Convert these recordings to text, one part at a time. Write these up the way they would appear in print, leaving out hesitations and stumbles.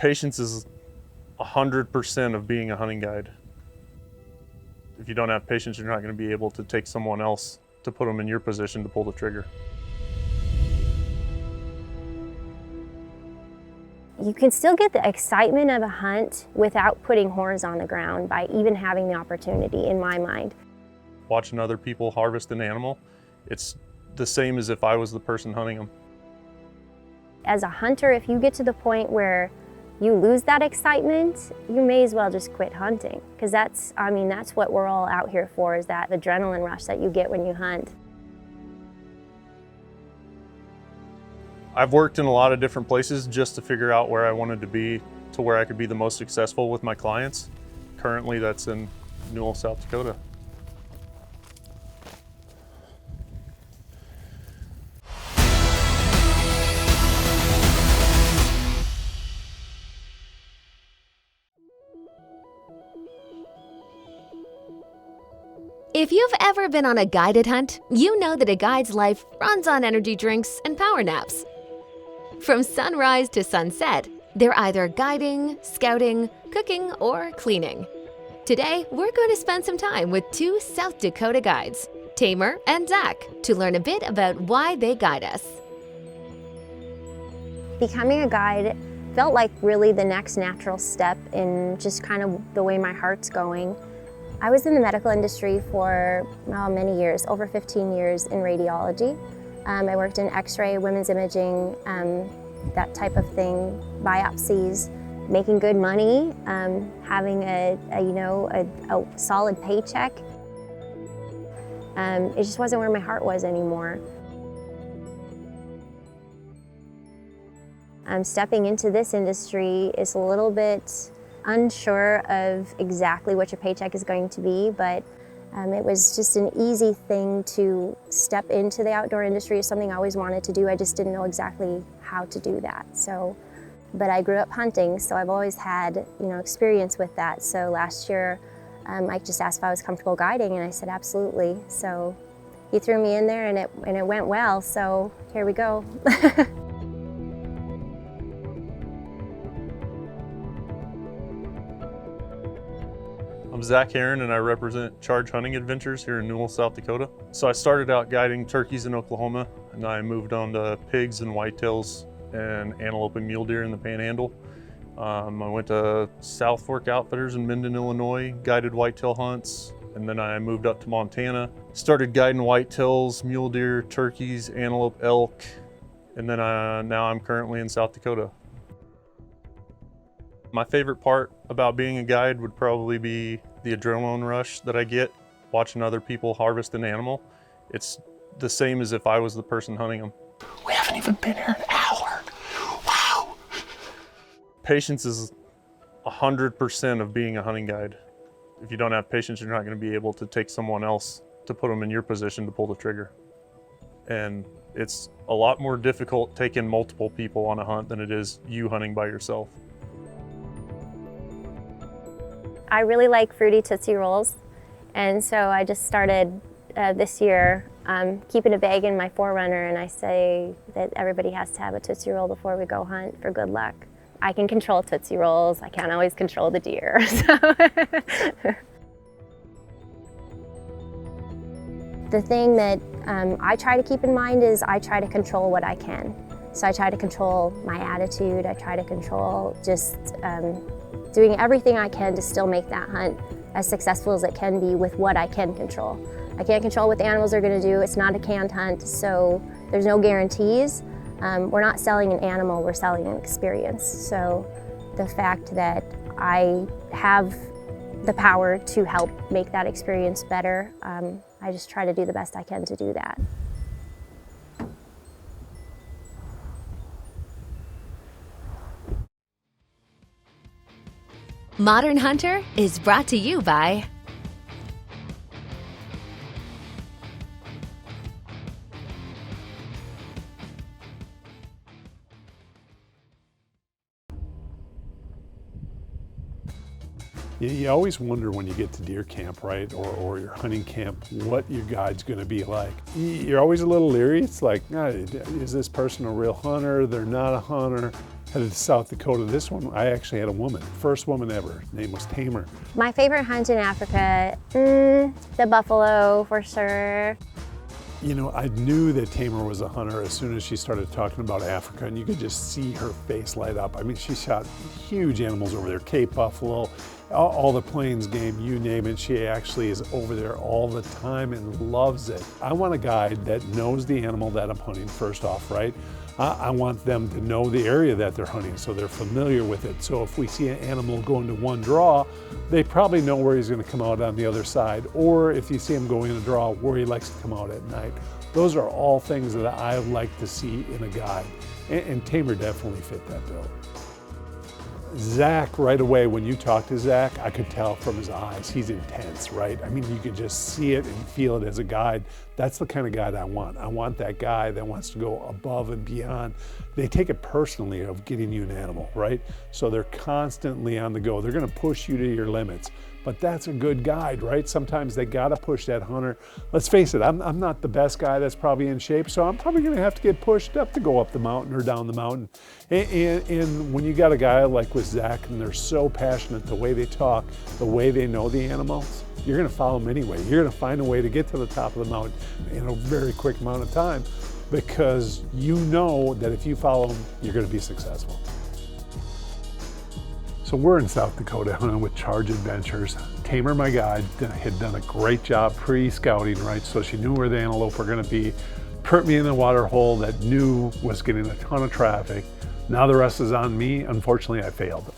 Patience is 100% of being a hunting guide. If you don't have patience, you're not going to be able to take someone else to put them in your position to pull the trigger. You can still get the excitement of a hunt without putting horns on the ground by even having the opportunity, in my mind. Watching other people harvest an animal, it's the same as if I was the person hunting them. As a hunter, if you get to the point where you lose that excitement, you may as well just quit hunting. Because that's what we're all out here for, is that adrenaline rush that you get when you hunt. I've worked in a lot of different places just to figure out where I wanted to be, to where I could be the most successful with my clients. Currently, that's in Newell, South Dakota. If you've ever been on a guided hunt, you know that a guide's life runs on energy drinks and power naps. From sunrise to sunset, they're either guiding, scouting, cooking, or cleaning. Today, we're going to spend some time with two South Dakota guides, Tamer and Zach, to learn a bit about why they guide us. Becoming a guide felt like really the next natural step in just kind of the way my heart's going. I was in the medical industry for many years, over 15 years in radiology. I worked in X-ray, women's imaging, that type of thing, biopsies, making good money, having a solid paycheck. It just wasn't where my heart was anymore. Stepping into this industry is a little bit unsure of exactly what your paycheck is going to be, but it was just an easy thing to step into the outdoor industry. It's something I always wanted to do. I just didn't know exactly how to do that. But I grew up hunting, so I've always had experience with that. So last year, Mike just asked if I was comfortable guiding, and I said absolutely. So he threw me in there, and it went well. So here we go. I'm Zach Heron, and I represent Charge Hunting Adventures here in Newell, South Dakota. So I started out guiding turkeys in Oklahoma, and I moved on to pigs and whitetails and antelope and mule deer in the Panhandle. I went to South Fork Outfitters in Minden, Illinois, guided whitetail hunts, and then I moved up to Montana, started guiding whitetails, mule deer, turkeys, antelope, elk, and then now I'm currently in South Dakota. My favorite part about being a guide would probably be the adrenaline rush that I get watching other people harvest an animal. It's the same as if I was the person hunting them. We haven't even been here an hour. Wow. Patience is 100% of being a hunting guide. If you don't have patience, you're not going to be able to take someone else to put them in your position to pull the trigger. And it's a lot more difficult taking multiple people on a hunt than it is you hunting by yourself. I really like fruity Tootsie Rolls, and so I just started this year keeping a bag in my 4Runner, and I say that everybody has to have a Tootsie Roll before we go hunt for good luck. I can control Tootsie Rolls, I can't always control the deer. The thing that I try to keep in mind is I try to control what I can. So I try to control my attitude, I try to control just doing everything I can to still make that hunt as successful as it can be with what I can control. I can't control what the animals are going to do. It's not a canned hunt, so there's no guarantees. We're not selling an animal, we're selling an experience. So the fact that I have the power to help make that experience better, I just try to do the best I can to do that. Modern Hunter is brought to you by You always wonder when you get to deer camp, right, or your hunting camp, what your guide's gonna be like. You're always a little leery. It's like, is this person a real hunter? They're not a hunter. Headed to South Dakota. This one, I actually had a woman, first woman ever. Her name was Tamer. My favorite hunt in Africa, the buffalo for sure. You know, I knew that Tamer was a hunter as soon as she started talking about Africa, and you could just see her face light up. I mean, she shot huge animals over there, Cape buffalo, all the plains game, you name it. She actually is over there all the time and loves it. I want a guide that knows the animal that I'm hunting first off, right? I want them to know the area that they're hunting so they're familiar with it. So if we see an animal going to one draw, they probably know where he's going to come out on the other side. Or if you see him going in a draw, where he likes to come out at night. Those are all things that I like to see in a guide. And Tamer definitely fit that bill. Zach, right away, when you talk to Zach, I could tell from his eyes, he's intense, right? I mean, you could just see it and feel it as a guide. That's the kind of guide I want. I want that guy that wants to go above and beyond. They take it personally of getting you an animal, right? So they're constantly on the go. They're gonna push you to your limits. But that's a good guide, right? Sometimes they gotta push that hunter. Let's face it, I'm not the best guy that's probably in shape, so I'm probably gonna have to get pushed up to go up the mountain or down the mountain. And when you got a guy like with Zach, and they're so passionate, the way they talk, the way they know the animals, you're gonna follow them anyway. You're gonna find a way to get to the top of the mountain in a very quick amount of time, because you know that if you follow them, you're gonna be successful. So we're in South Dakota hunting with Charge Adventures. Tamer, my guide, had done a great job pre-scouting, right? So she knew where the antelope were gonna be, put me in the water hole that knew was getting a ton of traffic. Now the rest is on me. Unfortunately, I failed.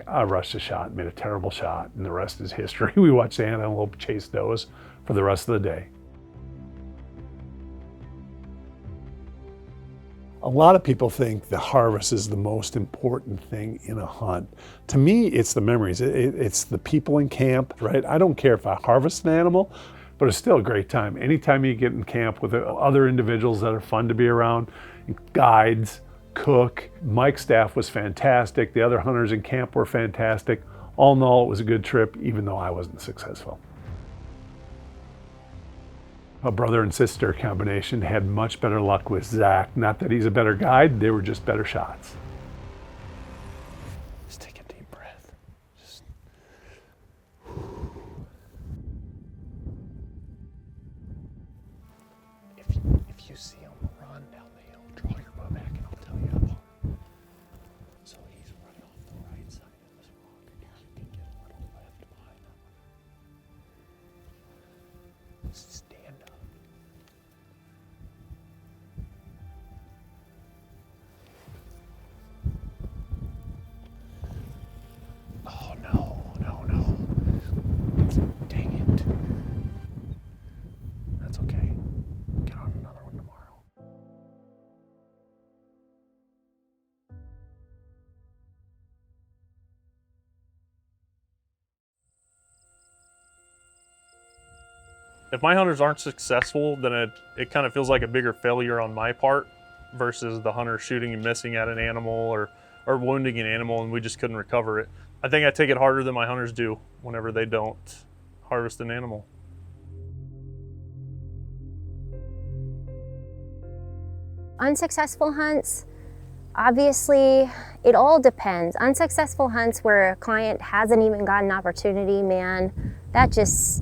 I rushed a shot, made a terrible shot, and the rest is history. We watched the antelope chase does for the rest of the day. A lot of people think the harvest is the most important thing in a hunt. To me, it's the memories. It's the people in camp, right? I don't care if I harvest an animal, but it's still a great time. Anytime you get in camp with other individuals that are fun to be around, guides, cook. Mike's staff was fantastic. The other hunters in camp were fantastic. All in all, it was a good trip, even though I wasn't successful. A brother and sister combination had much better luck with Zach. Not that he's a better guide, they were just better shots. Just take a deep breath. Just... If you see him run down the hill, draw your bow back and I'll tell you how far. So he's running off the right side of this rock. You can get a little left behind that one. Stand up. Oh no. Dang it. That's okay. Get on another one tomorrow. If my hunters aren't successful, then it kind of feels like a bigger failure on my part versus the hunter shooting and missing at an animal or wounding an animal and we just couldn't recover it. I think I take it harder than my hunters do whenever they don't harvest an animal. Unsuccessful hunts, obviously, it all depends. Unsuccessful hunts where a client hasn't even got an opportunity, man, that just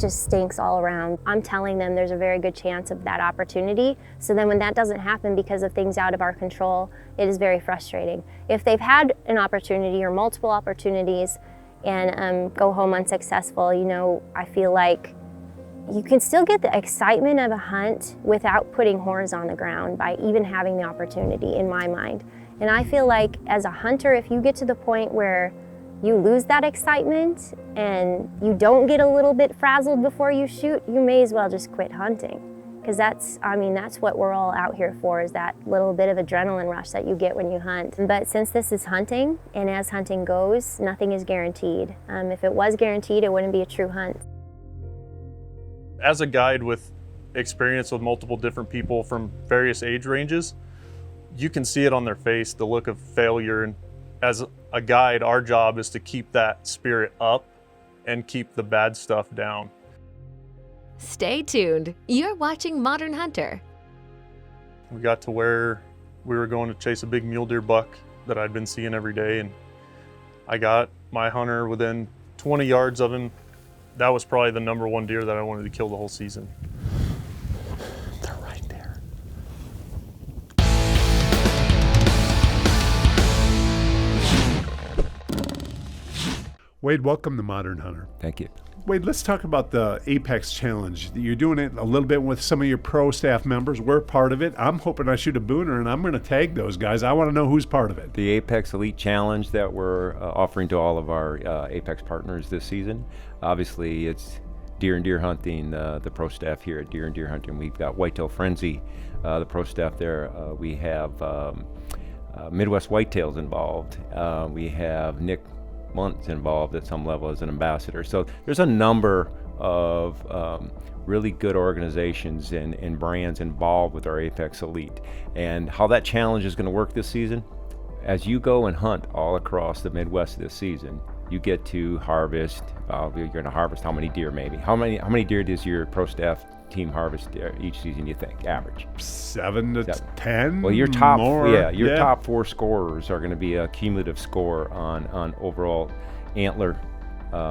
stinks all around. I'm telling them there's a very good chance of that opportunity. So then when that doesn't happen because of things out of our control, it is very frustrating. If they've had an opportunity or multiple opportunities and go home unsuccessful, you know, I feel like you can still get the excitement of a hunt without putting horns on the ground by even having the opportunity, in my mind. And I feel like as a hunter, if you get to the point where you lose that excitement and you don't get a little bit frazzled before you shoot, you may as well just quit hunting. Because that's what we're all out here for, is that little bit of adrenaline rush that you get when you hunt. But since this is hunting, and as hunting goes, nothing is guaranteed. If it was guaranteed, it wouldn't be a true hunt. As a guide with experience with multiple different people from various age ranges, you can see it on their face, the look of failure. And as a guide, our job is to keep that spirit up and keep the bad stuff down. Stay tuned. You're watching Modern Hunter. We got to where we were going to chase a big mule deer buck that I'd been seeing every day, and I got my hunter within 20 yards of him. That was probably the number one deer that I wanted to kill the whole season. They're right there. Wade, welcome to Modern Hunter. Thank you. Wade, let's talk about the Apex Challenge. You're doing it a little bit with some of your pro staff members. We're part of it. I'm hoping I shoot a booner, and I'm going to tag those guys. I want to know who's part of it. The Apex Elite Challenge that we're offering to all of our Apex partners this season. Obviously, it's Deer and Deer Hunting, the pro staff here at Deer and Deer Hunting. We've got Whitetail Frenzy, the pro staff there. We have Midwest Whitetails involved. We have Nick Muntz involved at some level as an ambassador. So there's a number of really good organizations and brands involved with our Apex Elite. And how that challenge is going to work this season, as you go and hunt all across the Midwest this season, you get to harvest, you're going to harvest how many deer maybe? How many deer does your pro staff team harvest each season, you think, average? 7 to 10. Well, your top, more. Top 4 scorers are going to be a cumulative score on overall antler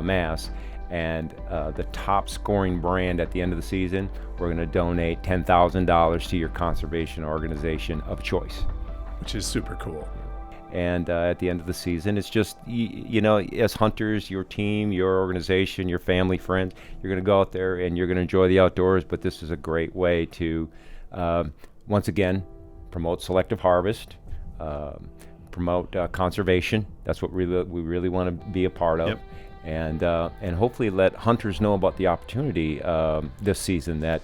mass, and the top scoring brand at the end of the season, we're going to donate $10,000 to your conservation organization of choice, which is super cool. And at the end of the season, it's just, you know, as hunters, your team, your organization, your family, friends, you're going to go out there and you're going to enjoy the outdoors. But this is a great way to, once again, promote selective harvest, promote conservation. That's what we really want to be a part of. Yep. And hopefully let hunters know about the opportunity this season that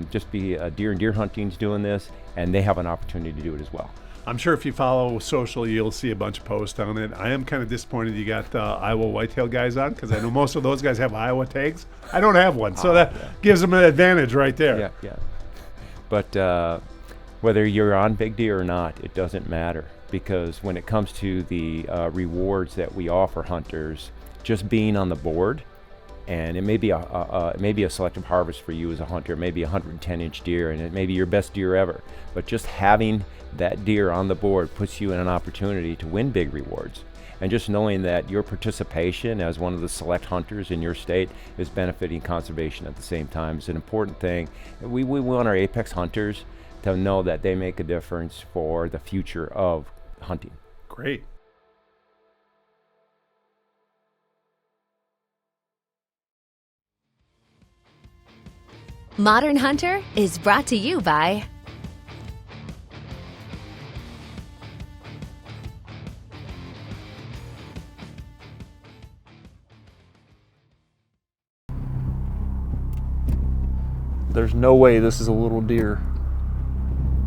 just be Deer and Deer Hunting's doing this, and they have an opportunity to do it as well. I'm sure if you follow social, you'll see a bunch of posts on it. I am kind of disappointed you got Iowa Whitetail guys on, because I know most of those guys have Iowa tags. I don't have one, so that gives them an advantage right there. Yeah. But whether you're on big deer or not, it doesn't matter, because when it comes to the rewards that we offer hunters, just being on the board, and it may be a selective harvest for you as a hunter, maybe a 110-inch deer, and it may be your best deer ever. But just having that deer on the board puts you in an opportunity to win big rewards. And just knowing that your participation as one of the select hunters in your state is benefiting conservation at the same time is an important thing. We want our Apex hunters to know that they make a difference for the future of hunting. Great. Modern Hunter is brought to you by There's no way this is a little deer.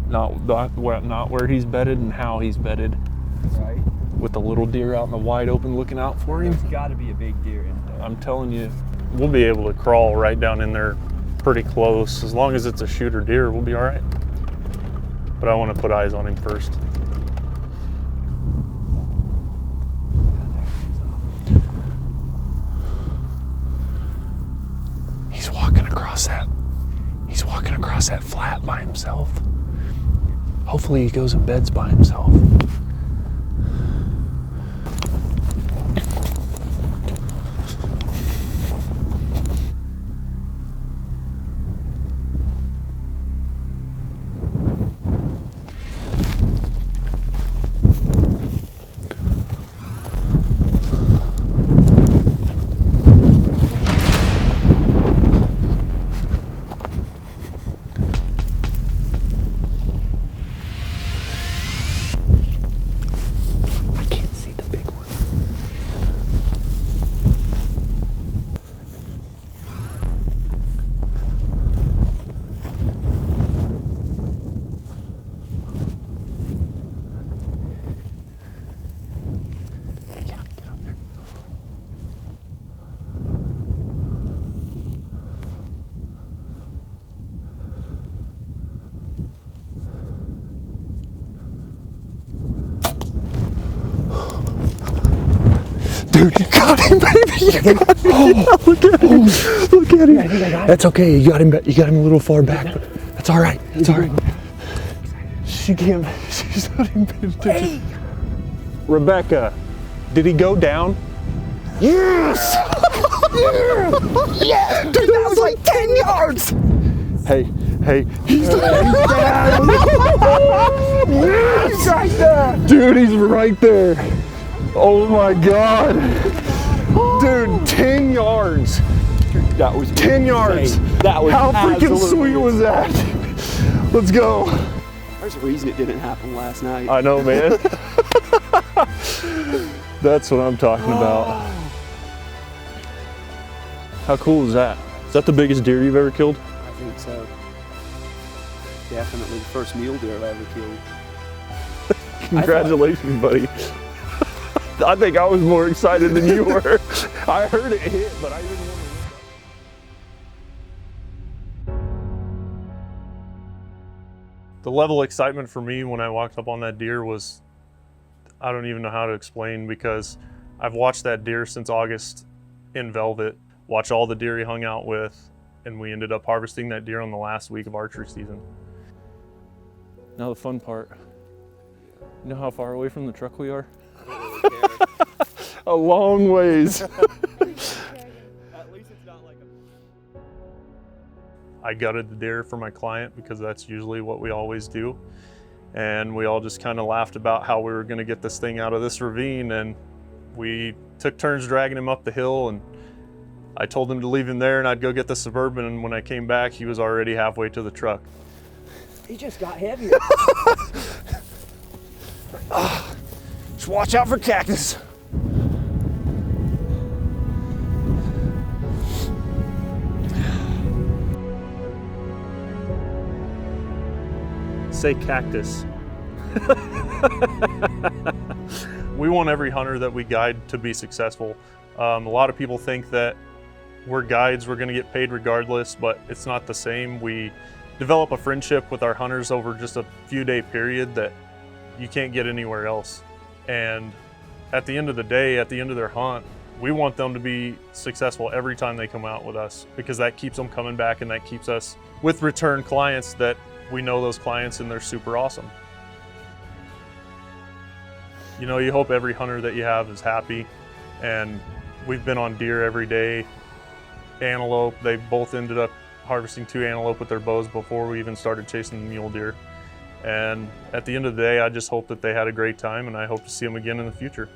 Not where he's bedded and how he's bedded. Right. With the little deer out in the wide open looking out for him. There's got to be a big deer in there. I'm telling you, we'll be able to crawl right down in there pretty close. As long as it's a shooter deer, we'll be all right. But I want to put eyes on him first. He's walking across that. He's walking across that flat by himself. Hopefully he goes and beds by himself. Dude, you got him, baby. You got him. Oh, look at him. Look at him. That's okay. You got him a little far back. But that's all right. It's all right. She's not even paying attention. Rebecca, did he go down? Yes! Yeah! Dude, that was like 10 yards! Hey, He's down! Yes! Right there! dude, he's right there. Oh my God. Dude, 10 yards. That was 10 yards. That was How freaking absolutely sweet was that? Let's go. There's a reason it didn't happen last night. I know, man. That's what I'm talking about. How cool is that? Is that the biggest deer you've ever killed? I think so. Definitely the first mule deer I've ever killed. Congratulations, buddy. I think I was more excited than you were. I heard it hit, but I didn't want to. The level of excitement for me when I walked up on that deer was, I don't even know how to explain, because I've watched that deer since August in Velvet, watch all the deer he hung out with, and we ended up harvesting that deer on the last week of archery season. Now the fun part. You know how far away from the truck we are? A long ways. At least it's not like a... I gutted the deer for my client because that's usually what we always do. And we all just kind of laughed about how we were going to get this thing out of this ravine, and we took turns dragging him up the hill, and I told him to leave him there and I'd go get the Suburban, and when I came back he was already halfway to the truck. He just got heavier. Just watch out for cactus. Say cactus. We want every hunter that we guide to be successful. A lot of people think that we're guides, we're going to get paid regardless, but it's not the same. We develop a friendship with our hunters over just a few day period that you can't get anywhere else. And at the end of the day, at the end of their hunt, we want them to be successful every time they come out with us, because that keeps them coming back and that keeps us with return clients that we know those clients and they're super awesome. You know, you hope every hunter that you have is happy, and we've been on deer every day. Antelope, they both ended up harvesting 2 antelope with their bows before we even started chasing the mule deer. And at the end of the day, I just hope that they had a great time, and I hope to see them again in the future.